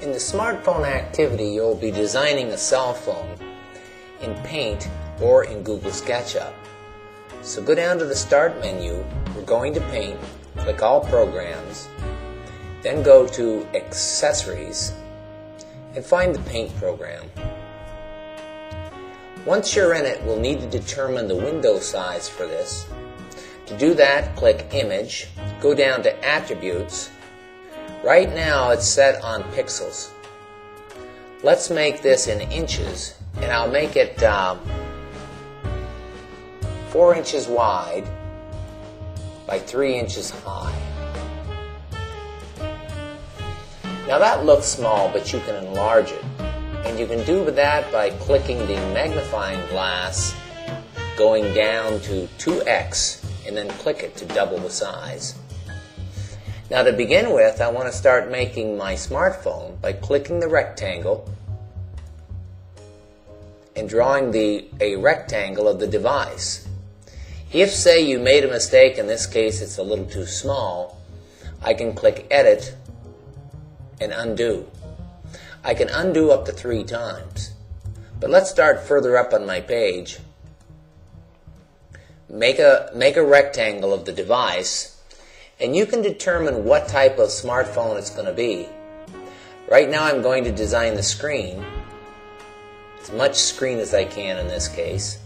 In the smartphone activity, you'll be designing a cell phone in Paint or in Google SketchUp. So go down to the Start menu, we're going to Paint, click All Programs, then go to Accessories, and find the Paint program. Once you're in it, we'll need to determine the window size for this. To do that, click Image, go down to Attributes. Right now it's set on pixels. Let's make this in inches, and I'll make it 4 inches wide by 3 inches high. Now that looks small, but you can enlarge it. And you can do that by clicking the magnifying glass, going down to 2x, and then click it to double the size. Now to begin with, I want to start making my smartphone by clicking the rectangle and drawing a rectangle of the device. If, say, you made a mistake, in this case it's a little too small, I can click Edit and Undo. I can undo up to 3 times. But let's start further up on my page. Make a rectangle of the device, and you can determine what type of smartphone it's going to be. Right now I'm going to design the screen, as much screen as I can in this case.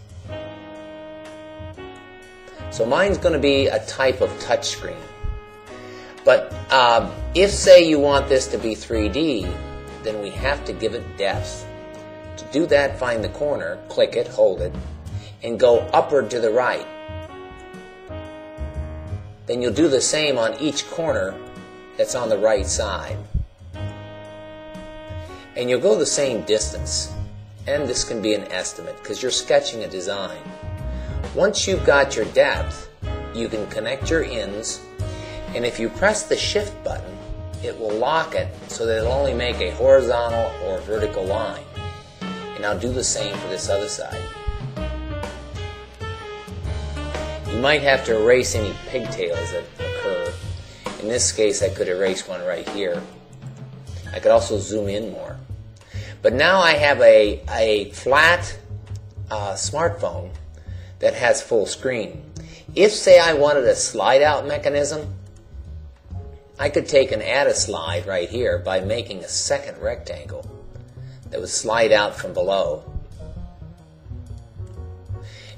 So mine's going to be a type of touch screen. But if, say, you want this to be 3D, then we have to give it depth. To do that, find the corner, click it, hold it, and go upward to the right. Then you'll do the same on each corner that's on the right side. And you'll go the same distance. And this can be an estimate because you're sketching a design. Once you've got your depth, you can connect your ends, and if you press the Shift button, it will lock it so that it'll only make a horizontal or vertical line. And I'll do the same for this other side. You might have to erase any pigtails that occur. In this case, I could erase one right here. I could also zoom in more. But now I have a flat smartphone that has full screen. If, say, I wanted a slide-out mechanism, I could take and add a slide right here by making a second rectangle that would slide out from below.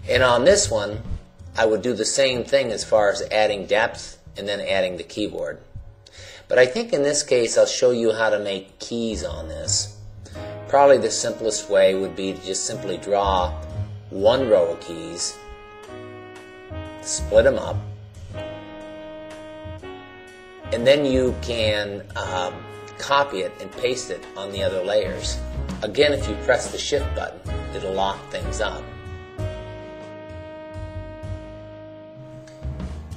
And on this one, I would do the same thing as far as adding depth and then adding the keyboard. But I think in this case I'll show you how to make keys on this. Probably the simplest way would be to just simply draw one row of keys, split them up, and then you can copy it and paste it on the other layers. Again, if you press the Shift button, it'll lock things up.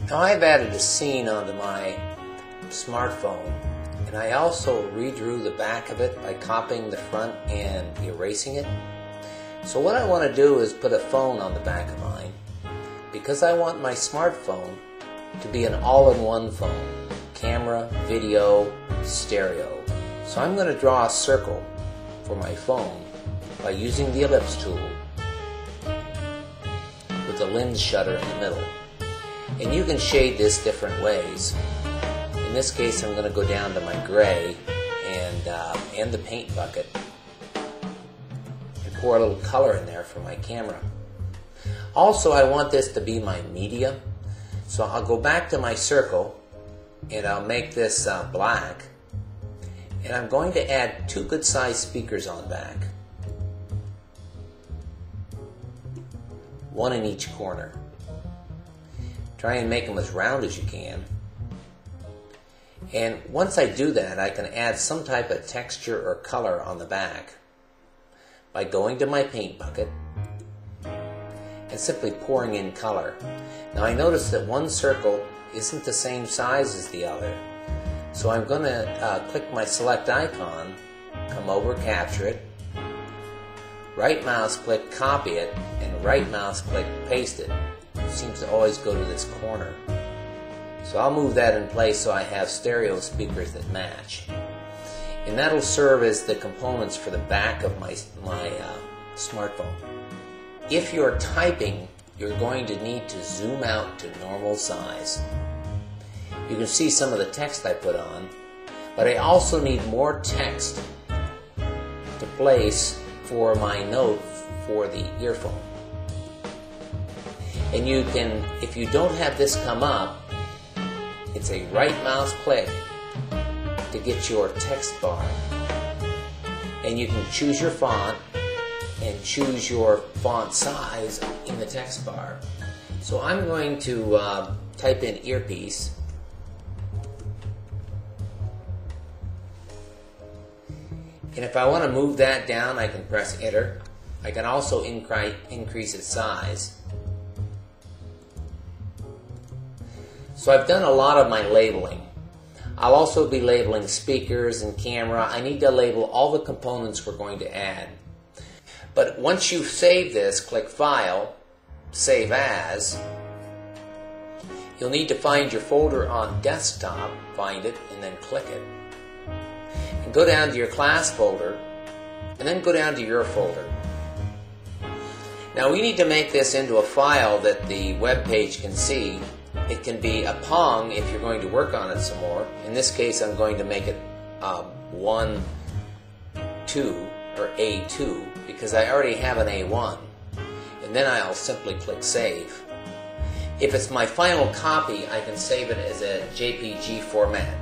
Now I've added a scene onto my smartphone, and I also redrew the back of it by copying the front and erasing it. So what I want to do is put a phone on the back of mine, because I want my smartphone to be an all-in-one phone. Camera, video, stereo. So I'm going to draw a circle for my phone by using the ellipse tool with the lens shutter in the middle. And you can shade this different ways. In this case, I'm going to go down to my gray and the paint bucket and pour a little color in there for my camera. Also, I want this to be my media, so I'll go back to my circle and I'll make this black, and I'm going to add 2 good-sized speakers on the back, one in each corner. Try and make them as round as you can. And once I do that, I can add some type of texture or color on the back by going to my paint bucket and simply pouring in color. Now I notice that one circle isn't the same size as the other, so I'm going to click my select icon, come over, capture it, right mouse click, copy it, and right mouse click, paste it. It seems to always go to this corner. So I'll move that in place so I have stereo speakers that match. And that'll serve as the components for the back of my smartphone. If you're typing, you're going to need to zoom out to normal size. You can see some of the text I put on, but I also need more text to place for my note for the earphone. And you can, if you don't have this come up, it's a right mouse click to get your text bar. And you can choose your font and choose your font size in the text bar. So I'm going to type in earpiece. And if I want to move that down, I can press enter. I can also increase its size. So I've done a lot of my labeling. I'll also be labeling speakers and camera. I need to label all the components we're going to add. But once you save this, click File, Save As. You'll need to find your folder on Desktop, find it, and then click it. And go down to your class folder, and then go down to your folder. Now we need to make this into a file that the web page can see. It can be a PNG if you're going to work on it some more. In this case, I'm going to make it 1, 2, or A2, because I already have an A1. And then I'll simply click Save. If it's my final copy, I can save it as a JPG format.